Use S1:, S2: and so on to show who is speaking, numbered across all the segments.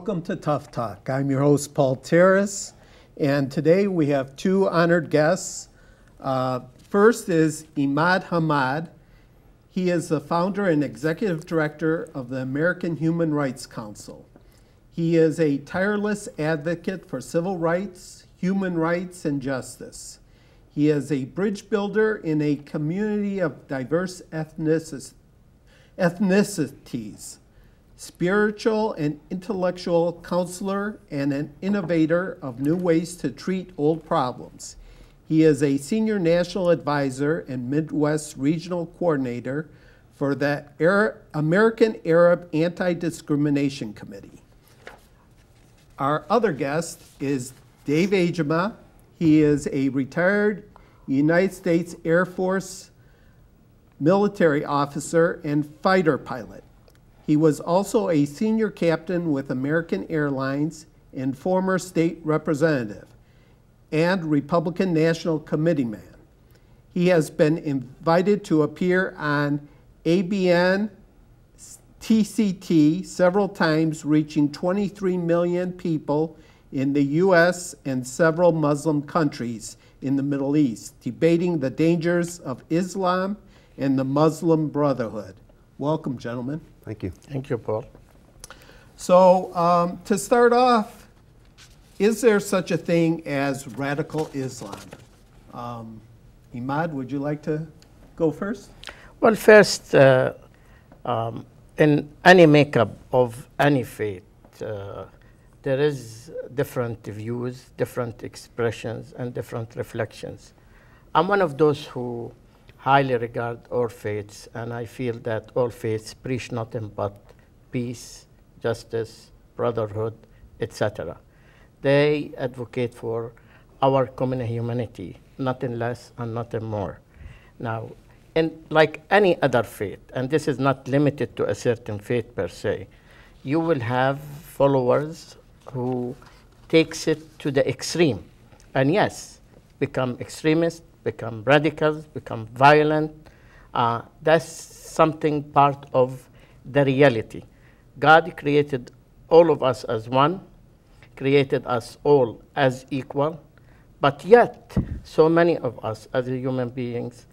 S1: welcome to Tough Talk. I'm your host, Paul Taros, and today we have two honored guests. First is Imad Hamad. He is the founder and executive director of the American Human Rights Council. He is a tireless advocate for civil rights, human rights, and justice. He is a bridge builder in a community of diverse ethnicities, spiritual and intellectual counselor, and an innovator of new ways to treat old problems. He is a senior national advisor and Midwest regional coordinator for the American Arab Anti-Discrimination Committee. Our other guest is Dave Agema. He is a retired United States Air Force military officer and fighter pilot. He was also a senior captain with American Airlines and former state representative and Republican National Committeeman. He has been invited to appear on ABN TCT several times, reaching 23 million people in the U.S. and several Muslim countries in the Middle East, debating the dangers of Islam and the Muslim Brotherhood. Welcome, gentlemen.
S2: Thank you.
S3: Thank you, Paul.
S1: So to start off, is there such a thing as radical Islam? Imad, would you like to go first?
S3: Well, first, in any makeup of any faith, there is different views, different expressions, and different reflections. I'm one of those who highly regard all faiths, and I feel that all faiths preach nothing but peace, justice, brotherhood, etc. They advocate for our common humanity, nothing less and nothing more. Now, like any other faith, and this is not limited to a certain faith per se, you will have followers who takes it to the extreme, and yes, become extremists, become radicals, become violent. That's something part of the reality. God created all of us as one, created us all as equal, but yet so many of us as human beings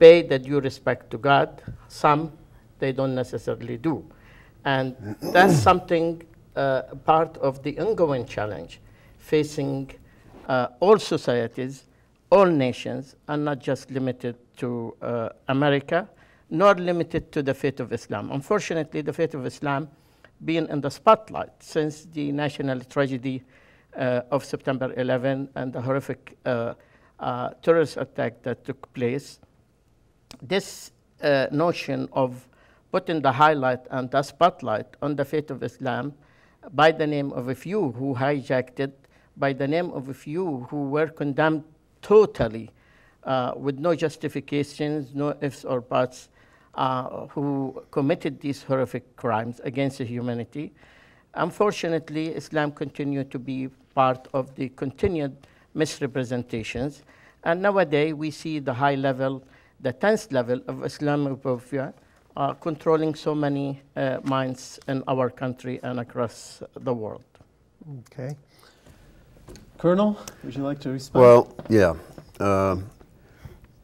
S3: pay the due respect to God. Some they don't necessarily do. And that's something part of the ongoing challenge facing all societies, all nations, and not just limited to America, nor limited to the faith of Islam. Unfortunately, the faith of Islam being in the spotlight since the national tragedy of September 11 and the horrific terrorist attack that took place. This notion of putting the highlight and the spotlight on the faith of Islam by the name of a few who hijacked it, by the name of a few who were condemned totally with no justifications, no ifs or buts, who committed these horrific crimes against humanity. Unfortunately, Islam continued to be part of the continued misrepresentations. And nowadays, we see the high level, the 10th level of Islamophobia controlling so many minds in our country and across the world.
S1: Okay. Colonel, would you like to respond?
S2: Well, yeah.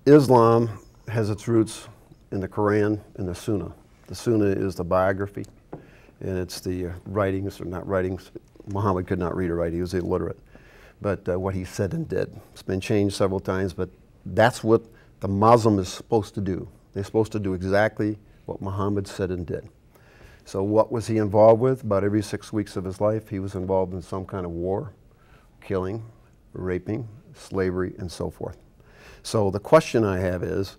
S2: Islam has its roots in the Quran and the Sunnah. The Sunnah is the biography, and it's the writings, or not writings. Muhammad could not read or write, he was illiterate. But what he said and did. It's been changed several times, but that's what the Muslim is supposed to do. They're supposed to do exactly what Muhammad said and did. So what was he involved with? About every 6 weeks of his life, he was involved in some kind of war, killing, raping, slavery, and so forth. So the question I have is,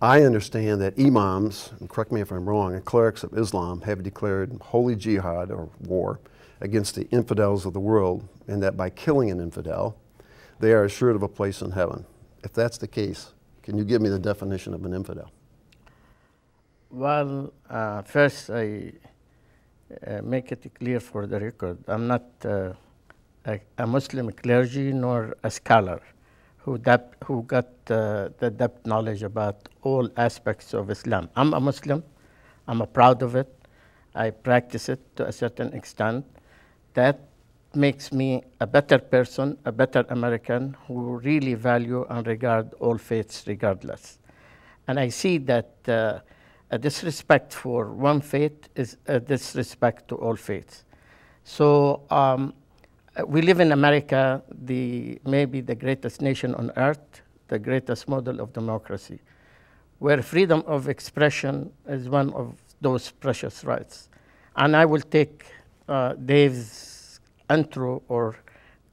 S2: I understand that imams, and correct me if I'm wrong, and clerics of Islam have declared holy jihad, or war, against the infidels of the world, and that by killing an infidel, they are assured of a place in heaven. If that's the case, can you give me the definition of an infidel?
S3: Well, first I make it clear for the record, I'm not a Muslim clergy nor a scholar who got the depth knowledge about all aspects of Islam. I'm a Muslim. I'm proud of it. I practice it to a certain extent. That makes me a better person, a better American who really value and regard all faiths regardless. And I see that a disrespect for one faith is a disrespect to all faiths. So we live in America, maybe the greatest nation on earth, the greatest model of democracy, where freedom of expression is one of those precious rights. And I will take Dave's intro or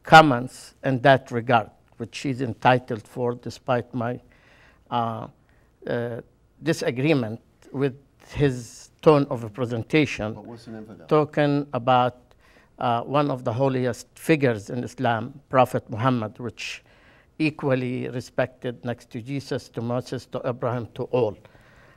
S3: comments in that regard, which he's entitled for, despite my disagreement with his tone of a presentation, talking about one of the holiest figures in Islam, Prophet Muhammad, which equally respected next to Jesus, to Moses, to Abraham, to all.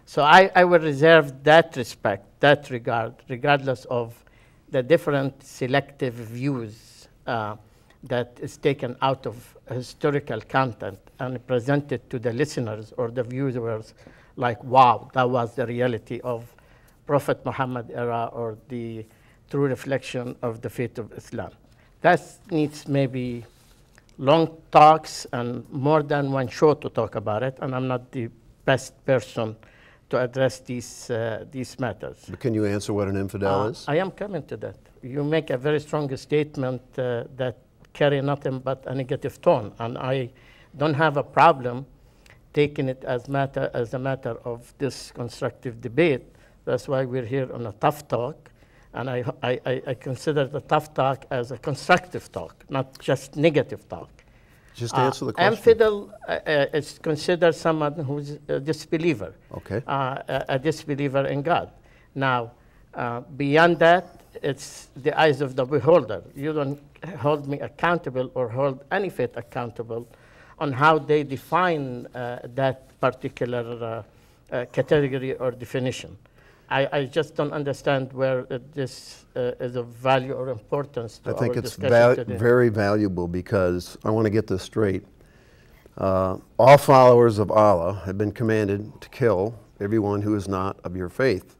S3: So I will reserve that respect, that regard, regardless of the different selective views that is taken out of historical content and presented to the listeners or the viewers like, wow, that was the reality of Prophet Muhammad era or the true reflection of the faith of Islam. That needs maybe long talks and more than one show to talk about it, and I'm not the best person to address these matters.
S2: But can you answer what an infidel is?
S3: I am coming to that. You make a very strong statement that carry nothing but a negative tone, and I don't have a problem taking it as a matter of this constructive debate. That's why we're here on a tough talk, and I consider the tough talk as a constructive talk, not just negative talk.
S2: Just answer the question.
S3: Infidel is considered someone who's a disbeliever.
S2: Okay.
S3: A disbeliever in God. Now, beyond that, it's the eyes of the beholder. You don't hold me accountable or hold any faith accountable on how they define that particular category or definition. I just don't understand where this is of value or importance to
S2: I think
S3: our
S2: it's
S3: discussion today.
S2: very valuable because I want to get this straight. All followers of Allah have been commanded to kill everyone who is not of your faith,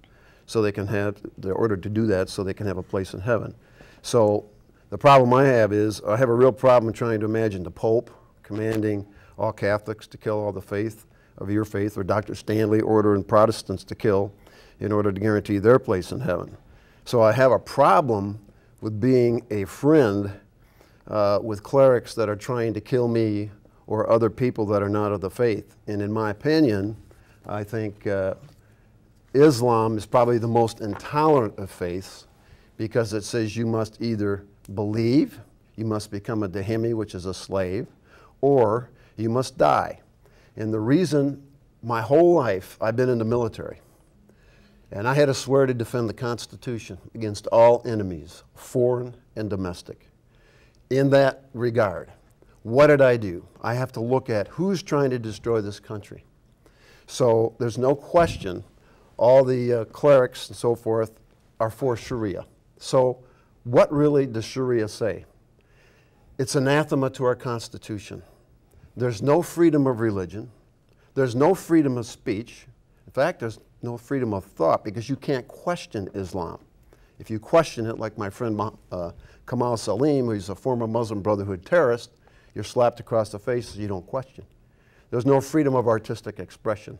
S2: so they can have, they're ordered to do that so they can have a place in heaven. So the problem I have is I have a real problem trying to imagine the Pope commanding all Catholics to kill all the faith of your faith, or Dr. Stanley ordering Protestants to kill in order to guarantee their place in heaven. So I have a problem with being a friend with clerics that are trying to kill me or other people that are not of the faith. And in my opinion, I think Islam is probably the most intolerant of faiths because it says you must either believe, you must become a dhimmi, which is a slave, or you must die. And the reason my whole life I've been in the military, and I had to swear to defend the Constitution against all enemies, foreign and domestic. In that regard, what did I do? I have to look at who's trying to destroy this country. So there's no question all the clerics and so forth are for Sharia. So what really does Sharia say? It's anathema to our Constitution. There's no freedom of religion. There's no freedom of speech. In fact, there's no freedom of thought because you can't question Islam. If you question it, like my friend Kamal Salim, who's a former Muslim Brotherhood terrorist, you're slapped across the face so you don't question. There's no freedom of artistic expression.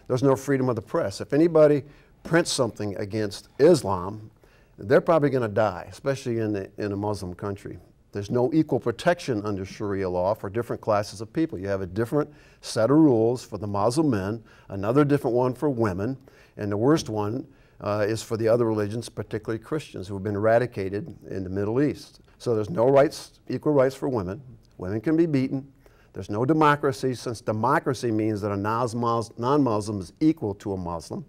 S2: There's no freedom of the press. If anybody prints something against Islam, they're probably going to die, especially in a Muslim country. There's no equal protection under Sharia law for different classes of people. You have a different set of rules for the Muslim men, another different one for women, and the worst one is for the other religions, particularly Christians, who have been eradicated in the Middle East. So there's no rights, equal rights for women. Women can be beaten. There's no democracy, since democracy means that a non-Muslim is equal to a Muslim.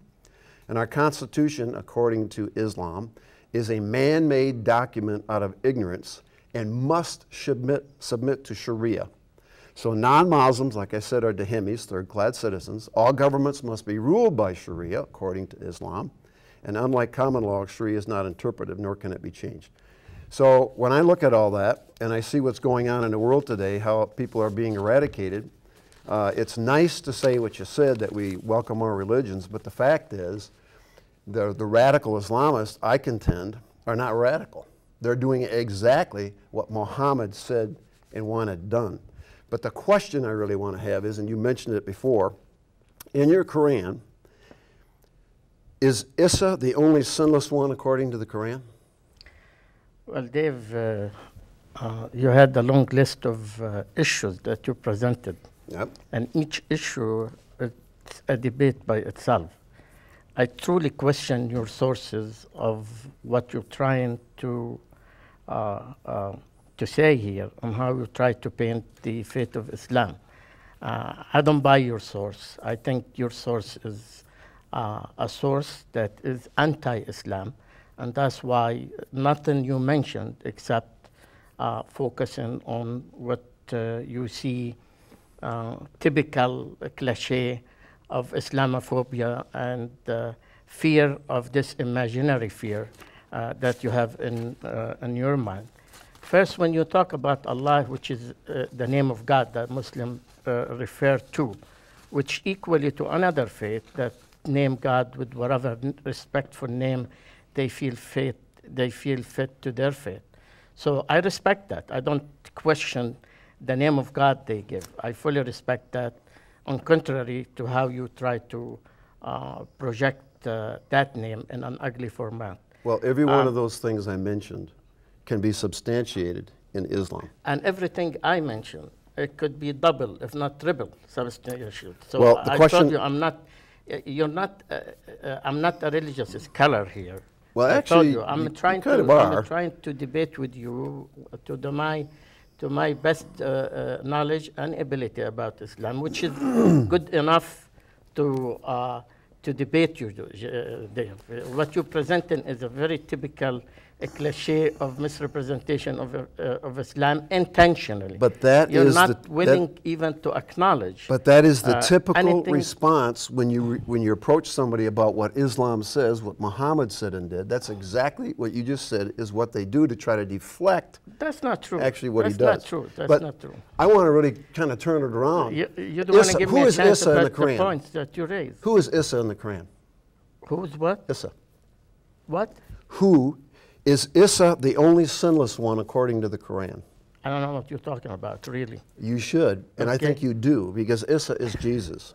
S2: And our Constitution, according to Islam, is a man-made document out of ignorance and must submit to Sharia. So non-Muslims, like I said, are dhimmis, third-class citizens. All governments must be ruled by Sharia, according to Islam. And unlike common law, Sharia is not interpretive, nor can it be changed. So when I look at all that, and I see what's going on in the world today, how people are being eradicated, it's nice to say what you said, that we welcome our religions, but the fact is, the radical Islamists, I contend, are not radical. They're doing exactly what Muhammad said and wanted done. But the question I really want to have is, and you mentioned it before, in your Quran, is Isa the only sinless one according to the Quran?
S3: Well, Dave, you had a long list of issues that you presented.
S2: Yep.
S3: And each issue is a debate by itself. I truly question your sources of what you're trying to say here and how you try to paint the faith of Islam. I don't buy your source. I think your source is a source that is anti-Islam, and that's why nothing you mentioned except focusing on what you see typical cliche of Islamophobia and fear of this imaginary fear that you have in your mind. First, when you talk about Allah, which is the name of God that Muslims refer to, which equally to another faith that name God with whatever respectful name they feel fit to their faith. So I respect that. I don't question the name of God they give. I fully respect that, on contrary to how you try to project that name in an ugly format.
S2: Well, every one of those things I mentioned can be substantiated in Islam.
S3: And everything I mentioned, it could be double, if not triple, substantiated. So
S2: well, the
S3: I
S2: question,
S3: told you, I'm not a religious scholar here.
S2: Well,
S3: I
S2: actually,
S3: told you, I'm trying to debate with you to my best knowledge and ability about Islam, which is good enough to debate you there. What you're presenting is a very typical cliche of misrepresentation of Islam intentionally.
S2: but that
S3: You're
S2: is
S3: not willing even to acknowledge.
S2: But that is the typical
S3: anything
S2: response when you approach somebody about what Islam says, what Muhammad said and did. That's exactly what you just said is what they do to try to deflect.
S3: That's not true.
S2: Actually, what
S3: That's
S2: he does.
S3: not true. That's
S2: but
S3: not true.
S2: I want to really kind of turn it around.
S3: You don't want to give me a chance
S2: Issa in
S3: about
S2: the Quran?
S3: the points that you raised.
S2: Who is Issa in the Quran?
S3: Who is what?
S2: Issa.
S3: What?
S2: Who is Issa the only sinless one according to the Quran?
S3: I don't know what you're talking about, really.
S2: You should, and I think you do, because Issa is Jesus.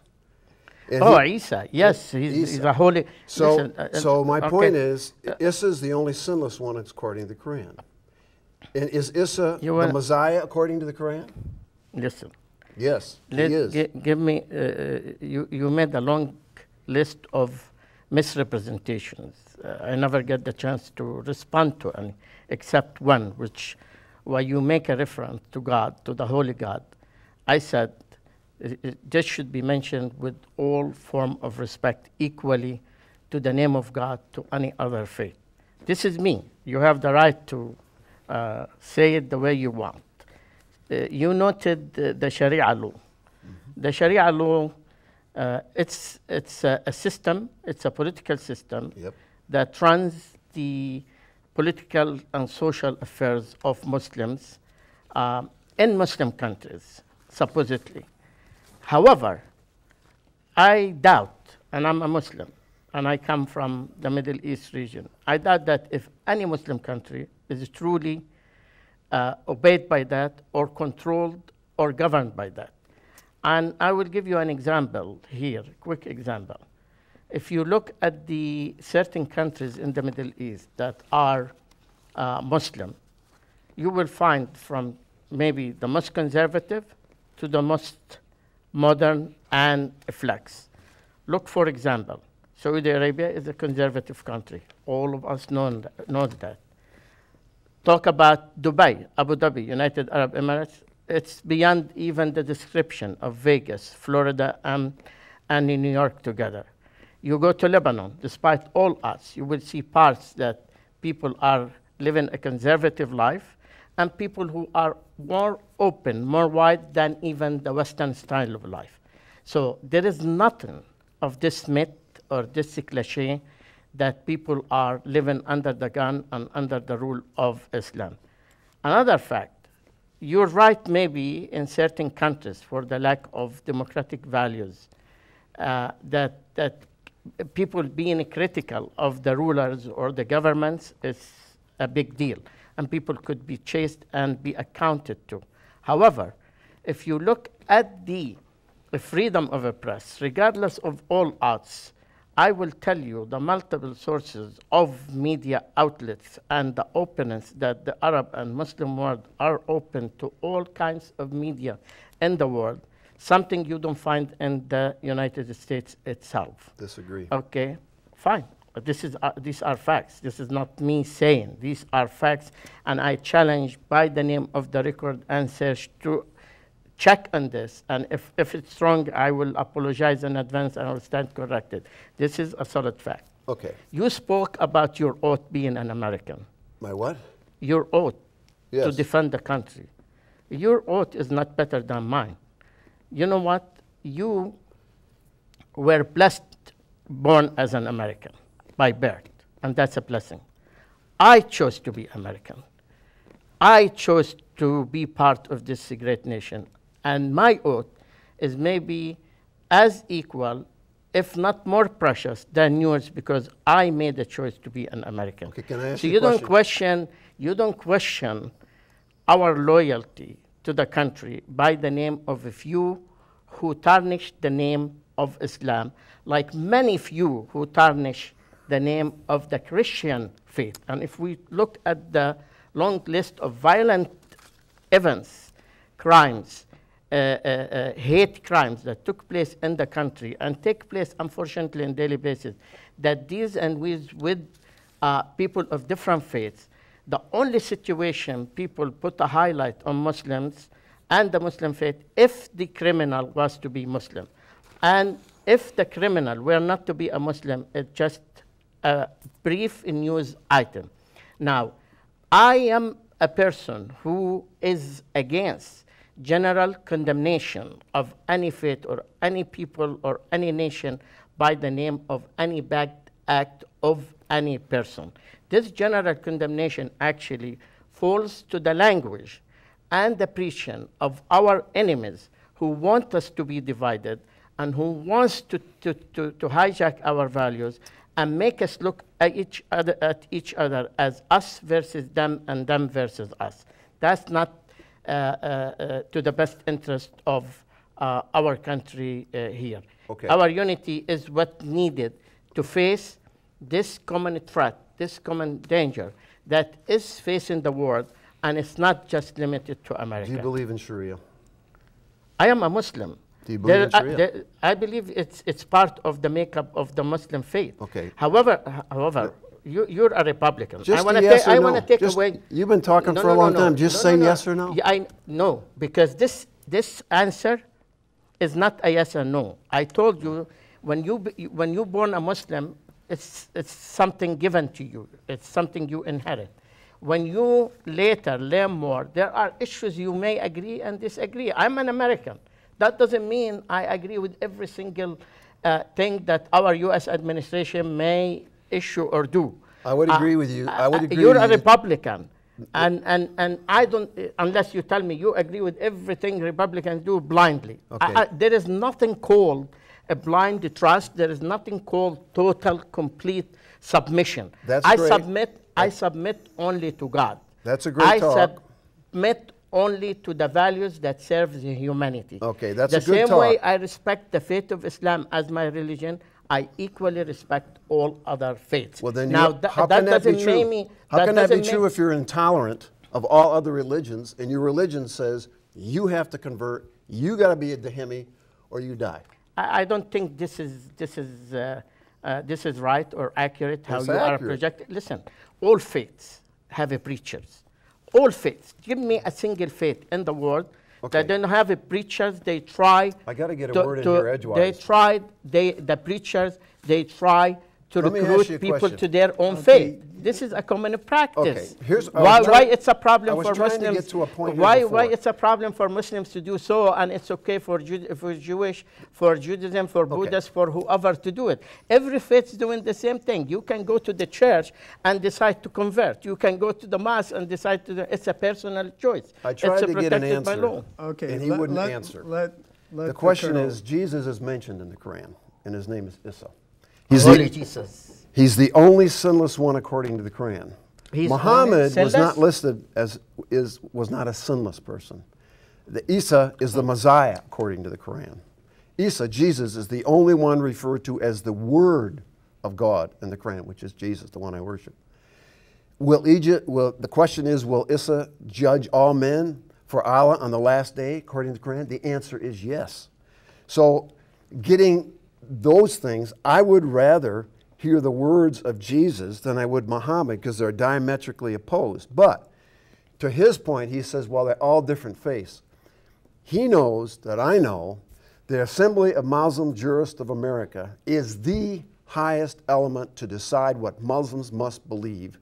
S2: And
S3: Isa. Yes, he's a holy.
S2: So,
S3: listen,
S2: my point is, Issa is the only sinless one according to the Quran. And is Issa the Messiah according to the Quran?
S3: Listen.
S2: Yes, he is.
S3: Give me. You made a long list of misrepresentations. I never get the chance to respond to any, except one, which, where you make a reference to God, to the Holy God. I said this should be mentioned with all form of respect, equally to the name of God, to any other faith. This is me. You have the right to say it the way you want. You noted the Sharia law. Mm-hmm. The Sharia law, it's a system, it's a political system that runs the political and social affairs of Muslims in Muslim countries, supposedly. However, I doubt, and I'm a Muslim, and I come from the Middle East region, I doubt that if any Muslim country is truly obeyed by that, or controlled, or governed by that. And I will give you an example here, quick example. If you look at the certain countries in the Middle East that are Muslim, you will find from maybe the most conservative to the most modern and flex. Look, for example, Saudi Arabia is a conservative country. All of us know that. Talk about Dubai, Abu Dhabi, United Arab Emirates. It's beyond even the description of Vegas, Florida, and in New York together. You go to Lebanon, despite all odds, you will see parts that people are living a conservative life, and people who are more open, more wide than even the Western style of life. So there is nothing of this myth or this cliche that people are living under the gun and under the rule of Islam. Another fact, you're right maybe in certain countries for the lack of democratic values, that people being critical of the rulers or the governments is a big deal. and people could be chased and be accounted to. However, if you look at the freedom of a press, regardless of all odds, I will tell you the multiple sources of media outlets and the openness that the Arab and Muslim world are open to all kinds of media in the world, something you don't find in the United States itself.
S2: Disagree.
S3: Okay, fine. These are facts. This is not me saying. These are facts, and I challenge by the name of the record and search to check on this, and if it's wrong, I will apologize in advance and I will stand corrected. This is a solid fact.
S2: Okay.
S3: You spoke about your oath being an American.
S2: My what?
S3: Your oath to
S2: Yes.
S3: defend the country. Your oath is not better than mine. You know what? You were blessed, born as an American by birth, and that's a blessing. I chose to be American. I chose to be part of this great nation. And my oath is maybe as equal, if not more precious, than yours, because I made the choice to be an American.
S2: Okay, can I ask
S3: so
S2: you a question?
S3: You don't question our loyalty to the country by the name of a few who tarnish the name of Islam, like many few who tarnish the name of the Christian faith. And if we look at the long list of violent events, crimes, hate crimes that took place in the country and take place, unfortunately, on a daily basis, that these and with people of different faiths, the only situation people put a highlight on Muslims and the Muslim faith if the criminal was to be Muslim. And if the criminal were not to be a Muslim, it's just a brief news item. Now, I am a person who is against general condemnation of any faith or any people or any nation by the name of any bad act of any person. This general condemnation actually falls to the language and the preaching of our enemies who want us to be divided and who wants to hijack our values and make us look at each other as us versus them and them versus us. That's not to the best interest of our country here.
S2: Okay.
S3: Our unity is what needed to face this common threat, this common danger that is facing the world, and it's not just limited to America.
S2: Do you believe in Sharia?
S3: I am a Muslim.
S2: Do you believe in Sharia?
S3: I believe it's part of the makeup of the Muslim faith.
S2: Okay.
S3: However, you're a Republican.
S2: Just
S3: I want to
S2: yes or no.
S3: take
S2: Just,
S3: away.
S2: You've been talking for a long time. Just say yes or no.
S3: Yeah, no, because this answer is not a yes or no. I told you when you born a Muslim, it's something given to you. It's something you inherit. When you later learn more, there are issues you may agree and disagree. I'm an American. That doesn't mean I agree with every single thing that our U.S. administration may issue or do.
S2: I would agree with you. I would agree
S3: You're
S2: with
S3: a
S2: you.
S3: Republican. And I don't, unless you tell me you agree with everything Republicans do blindly.
S2: Okay.
S3: There is nothing called a blind trust. There is nothing called total, complete submission.
S2: That's
S3: I
S2: great.
S3: I submit only to God.
S2: That's a great talk.
S3: I submit only to the values that serve the humanity.
S2: Okay, that's
S3: the
S2: a good
S3: same
S2: talk.
S3: way I respect the faith of Islam as my religion, I equally respect all other faiths.
S2: Well, then
S3: now,
S2: how can that be
S3: doesn't
S2: true?
S3: make me.
S2: How can that be
S3: doesn't
S2: true
S3: make-
S2: if you're intolerant of all other religions and your religion says you have to convert, you got to be a Dahimi, or you die?
S3: I don't think this is right or accurate how
S2: It's
S3: you are
S2: accurate.
S3: projected. Listen, all faiths have a preachers. All faiths. Give me a single faith in the world
S2: Okay.
S3: that don't have a preachers. They try.
S2: I got to get a word in here edgewise.
S3: They tried. The preachers. They try to
S2: Let me ask
S3: recruit
S2: you a
S3: people
S2: question.
S3: to their own
S1: Okay.
S3: faith. This is a common practice.
S2: Okay, here's- I
S3: why
S2: was trying-
S3: it's a problem
S2: I was
S3: for
S2: trying to
S3: Muslims.
S2: get to a point here
S3: why
S2: before.
S3: it's a problem for Muslims to do so, and it's okay for Jewish, for Judaism, for Buddhists, for whoever to do it. Every faith is doing the same thing. You can go to the church and decide to convert. You can go to the mosque and decide to. It's a personal choice.
S2: I tried
S3: it's
S2: to get an
S3: protected by
S2: answer.
S3: law.
S1: Okay.
S2: And he wouldn't answer. The question is, Jesus is mentioned in the Quran, and his name is Isa.
S3: Holy Jesus.
S2: He's the only sinless one according to the Quran.
S3: He's
S2: Muhammad was not
S3: sinless?
S2: listed as, was not a sinless person. The Isa is the Messiah, according to the Quran. Isa, Jesus, is the only one referred to as the Word of God in the Quran, which is Jesus, the one I worship. The question is, will Isa judge all men for Allah on the last day, according to the Quran? The answer is yes. So, getting those things, I would rather hear the words of Jesus than I would Muhammad, because they're diametrically opposed. But to his point, he says, well, they're all different faiths. He knows that I know the Assembly of Muslim Jurists of America is the highest element to decide what Muslims must believe,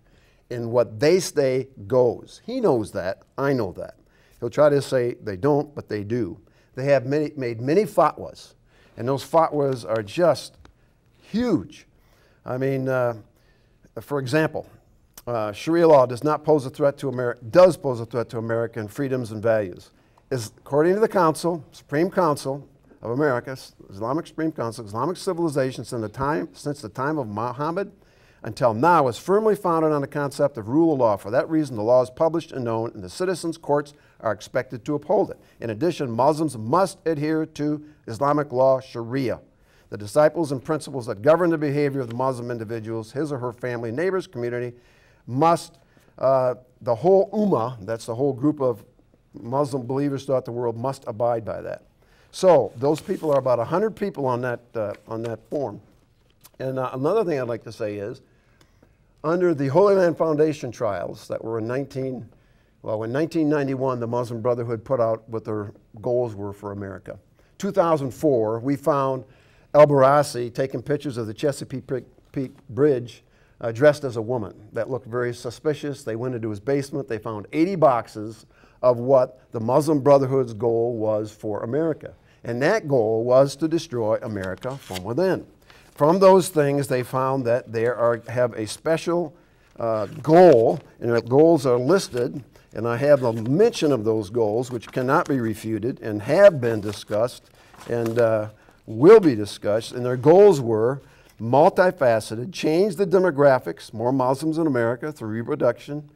S2: and what they say goes. He knows that. I know that. He'll try to say they don't, but they do. They have made many fatwas, and those fatwas are just huge. I mean, for example, Sharia law does not pose a threat to America, does pose a threat to American freedoms and values. According to the Council, Supreme Council of America, Islamic Supreme Council, Islamic civilization since the time of Muhammad until now is firmly founded on the concept of rule of law. For that reason, the law is published and known, and the citizens' courts are expected to uphold it. In addition, Muslims must adhere to Islamic law, Sharia, the disciples and principles that govern the behavior of the Muslim individuals, his or her family, neighbors, community, must, the whole ummah, that's the whole group of Muslim believers throughout the world, must abide by that. So those people are about 100 people on that form. And another thing I'd like to say is, under the Holy Land Foundation trials that were in 1991, the Muslim Brotherhood put out what their goals were for America. 2004, we found El-Barasi taking pictures of the Chesapeake Bridge dressed as a woman. That looked very suspicious. They went into his basement. They found 80 boxes of what the Muslim Brotherhood's goal was for America. And that goal was to destroy America from within. From those things, they found that they have a special goal, and the goals are listed, and I have a mention of those goals, which cannot be refuted and have been discussed and will be discussed. And their goals were multifaceted: change the demographics, more Muslims in America through reproduction,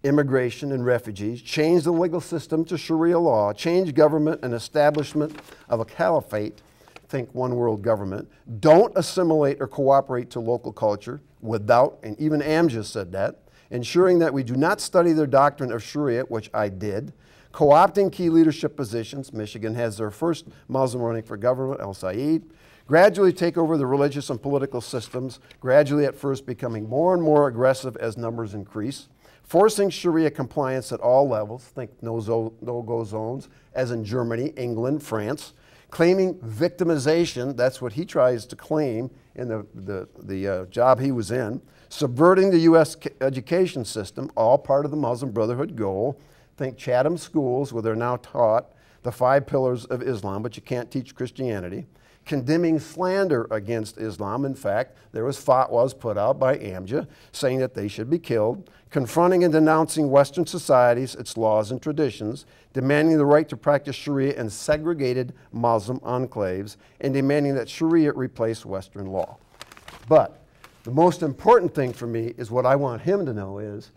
S2: immigration, and refugees; change the legal system to Sharia law; change government and establishment of a caliphate, think one world government; don't assimilate or cooperate to local culture without, and even Amja said that, ensuring that we do not study their doctrine of Sharia, which I did; co-opting key leadership positions. Michigan has their first Muslim running for government, El Said; gradually take over the religious and political systems, gradually at first becoming more and more aggressive as numbers increase; forcing Sharia compliance at all levels, think no-go zones, as in Germany, England, France; claiming victimization, that's what he tries to claim in the job he was in; subverting the U.S. education system, all part of the Muslim Brotherhood goal. Think Chatham schools, where they're now taught the 5 pillars of Islam, but you can't teach Christianity; condemning slander against Islam. In fact, there was fatwas put out by Amja saying that they should be killed; confronting and denouncing Western societies, its laws and traditions; demanding the right to practice Sharia in segregated Muslim enclaves; and demanding that Sharia replace Western law. But the most important thing for me is what I want him to know is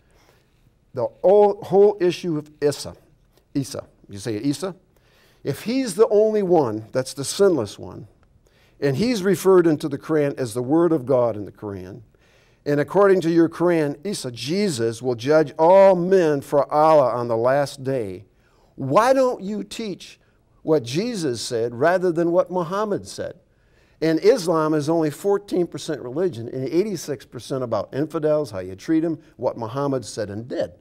S2: the whole issue of Isa. You say Isa? If he's the only one that's the sinless one, and he's referred into the Quran as the Word of God in the Quran, and according to your Quran, Isa, Jesus, will judge all men for Allah on the last day, why don't you teach what Jesus said rather than what Muhammad said? And Islam is only 14% religion and 86% about infidels, how you treat them, what Muhammad said and did.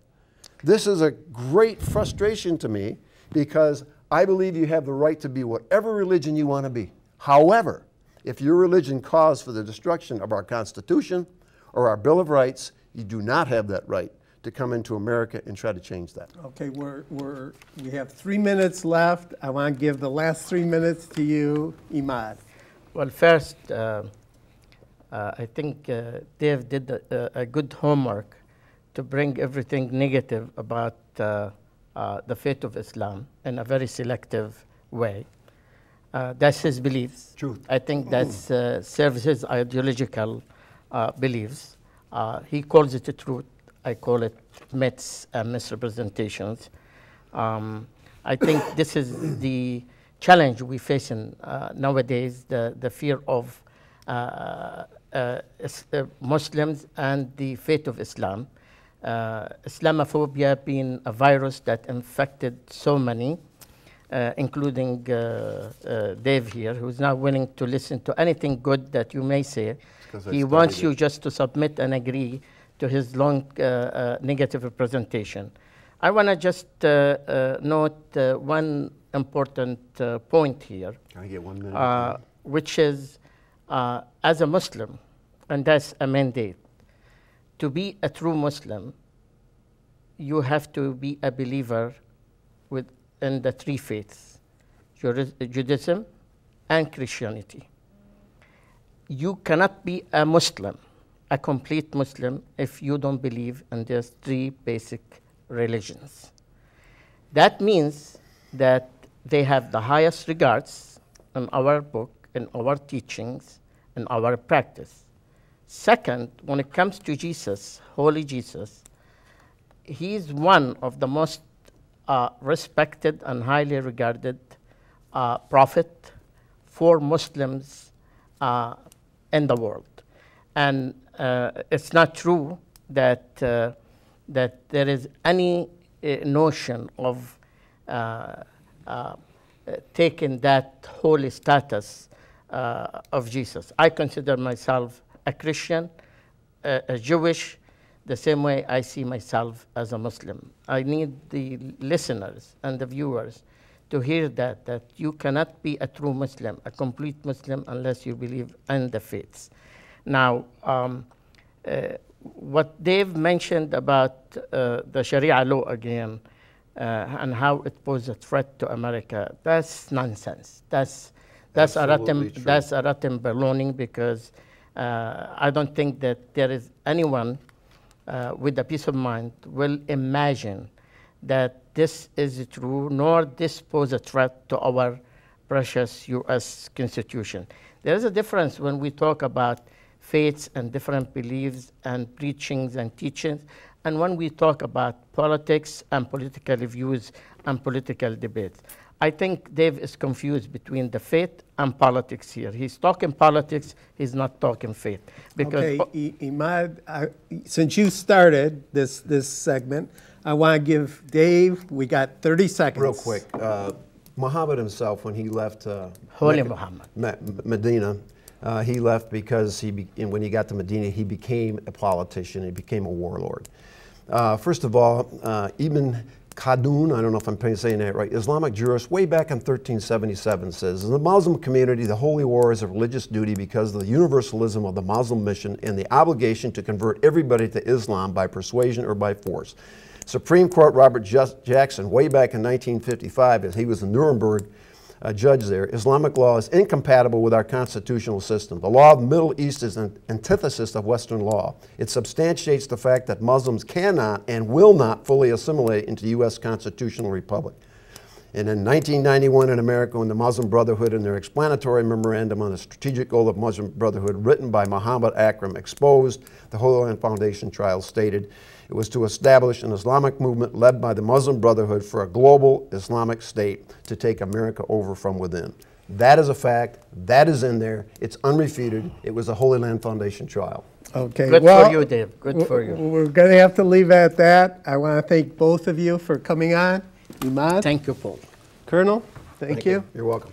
S2: This is a great frustration to me, because I believe you have the right to be whatever religion you want to be. However, if your religion calls for the destruction of our Constitution or our Bill of Rights, you do not have that right to come into America and try to change that.
S1: Okay, we have 3 minutes left. I want to give the last 3 minutes to you, Imad.
S3: Well, first, I think Dave did a good homework to bring everything negative about the faith of Islam in a very selective way. That's his beliefs.
S2: Truth.
S3: I think that serves his ideological beliefs. He calls it a truth. I call it myths and misrepresentations. I think this is the challenge we face in, nowadays, the fear of Muslims and the faith of Islam. Islamophobia being a virus that infected so many, including Dave here, who's not willing to listen to anything good that you may say. He wants you just to submit and agree to his long negative representation. I want to just note one important point here.
S2: Can I get 1 minute?
S3: Which is, as a Muslim, and that's a mandate, to be a true Muslim, you have to be a believer in the three faiths, Judaism and Christianity. You cannot be a Muslim, a complete Muslim, if you don't believe in these three basic religions. That means that they have the highest regards in our book, in our teachings, in our practice. Second, when it comes to Jesus, holy Jesus, he is one of the most respected and highly regarded prophet for Muslims in the world. And it's not true that, that there is any notion of taking that holy status of Jesus. I consider myself a Christian, a Jewish, the same way I see myself as a Muslim. I need the listeners and the viewers to hear that you cannot be a true Muslim, a complete Muslim, unless you believe in the faiths. Now, what Dave mentioned about the Sharia law again, and how it poses a threat to America, that's nonsense. That's a rotten baloney, because I don't think that there is anyone with a peace of mind will imagine that this is true, nor this pose a threat to our precious U.S. Constitution. There is a difference when we talk about faiths and different beliefs and preachings and teachings, and when we talk about politics and political views and political debates. I think Dave is confused between the faith and politics here. He's talking politics, he's not talking faith. Because
S1: okay, Imad, since you started this segment, I want to give Dave, we got 30 seconds.
S2: Real quick, Muhammad himself, when he left
S3: Holy Muhammad.
S2: Medina, he left because when he got to Medina, he became a politician, he became a warlord. First of all, Ibn Khaldun, I don't know if I'm saying that right, Islamic jurist, way back in 1377 says, in the Muslim community, the holy war is a religious duty because of the universalism of the Muslim mission and the obligation to convert everybody to Islam by persuasion or by force. Supreme Court Robert Jackson, way back in 1955, as he was a Nuremberg judge there, Islamic law is incompatible with our constitutional system. The law of the Middle East is an antithesis of Western law. It substantiates the fact that Muslims cannot and will not fully assimilate into the U.S. constitutional republic. And in 1991 in America, when the Muslim Brotherhood in their explanatory memorandum on the strategic goal of Muslim Brotherhood written by Muhammad Akram exposed the Holy Land Foundation trial, stated it was to establish an Islamic movement led by the Muslim Brotherhood for a global Islamic state to take America over from within. That is a fact. That is in there. It's unrefuted. It was a Holy Land Foundation trial.
S1: Okay.
S3: Good for you, Dave. Good for you.
S1: We're going to have to leave at that. I want to thank both of you for coming on. Imad.
S3: Thank you, Paul.
S1: Colonel, thank you.
S2: You're welcome.